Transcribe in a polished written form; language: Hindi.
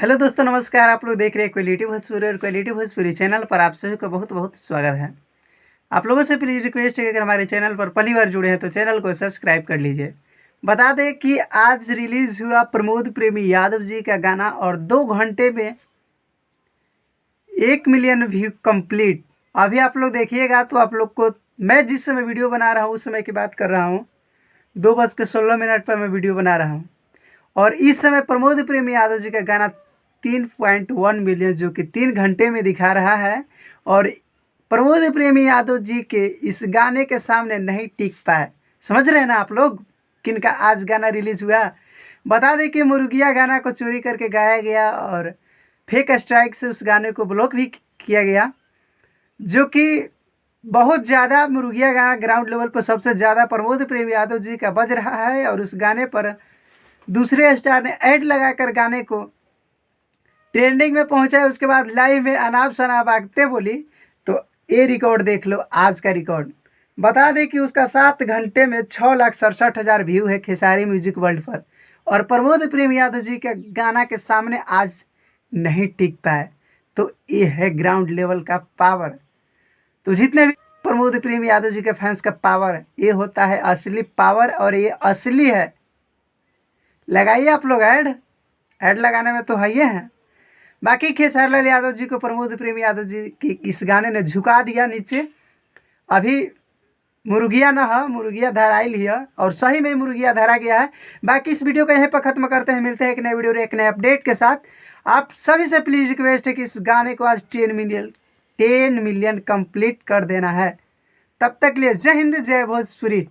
हेलो दोस्तों, नमस्कार। आप लोग देख रहे हैं क्वालिटी भोजपुरी और क्वालिटी भोजपुरी चैनल पर आप सभी का बहुत बहुत स्वागत है। आप लोगों से प्लीज़ रिक्वेस्ट है कि अगर हमारे चैनल पर पहली बार जुड़े हैं तो चैनल को सब्सक्राइब कर लीजिए। बता दें कि आज रिलीज़ हुआ प्रमोद प्रेमी यादव जी का गाना और 2 घंटे में 1 मिलियन व्यू कंप्लीट। अभी आप लोग देखिएगा तो आप लोग को मैं जिस समय वीडियो बना रहा हूँ उस समय की बात कर रहा हूँ। 2:16 पर मैं वीडियो बना रहा हूँ और इस समय प्रमोद प्रेमी यादव जी का गाना 3.1 मिलियन जो कि 3 घंटे में दिखा रहा है। और प्रमोद प्रेमी यादव जी के इस गाने के सामने नहीं टिक पाए। समझ रहे हैं ना आप लोग किनका आज गाना रिलीज़ हुआ। बता दें कि मुर्गिया गाना को चोरी करके गाया गया और फेक स्ट्राइक से उस गाने को ब्लॉक भी किया गया, जो कि बहुत ज़्यादा मुर्गिया गाना ग्राउंड लेवल पर सबसे ज़्यादा प्रमोद प्रेमी यादव जी का बज रहा है। और उस गाने पर दूसरे स्टार ने ऐड लगाकर गाने को ट्रेंडिंग में पहुंचाया। उसके बाद लाइव में अनाप शनाप आगते बोली। तो ये रिकॉर्ड देख लो, आज का रिकॉर्ड। बता दें कि उसका 7 घंटे में 6,67,000 व्यू है खेसारी म्यूजिक वर्ल्ड पर। और प्रमोद प्रेम यादव जी के गाना के सामने आज नहीं टिक पाए। तो ये है ग्राउंड लेवल का पावर। तो जितने भी प्रमोद प्रेम यादव जी के फैंस का पावर, ये होता है असली पावर और ये असली है। लगाइए आप लोग ऐड लगाने में तो है ये हैं। बाकी खेसारी लाल यादव जी को प्रमोद प्रेम यादव जी की इस गाने ने झुका दिया नीचे। अभी मुर्गिया ना है, मुर्गिया धराइल ही है और सही में मुर्गिया धरा गया है। बाकी इस वीडियो को यहीं पर ख़त्म करते हैं। मिलते हैं एक नए वीडियो एक नए अपडेट के साथ। आप सभी से प्लीज़ रिक्वेस्ट है कि इस गाने को आज 10 मिलियन कंप्लीट कर देना है। तब तक लिए जय हिंद, जय भोजपुरी।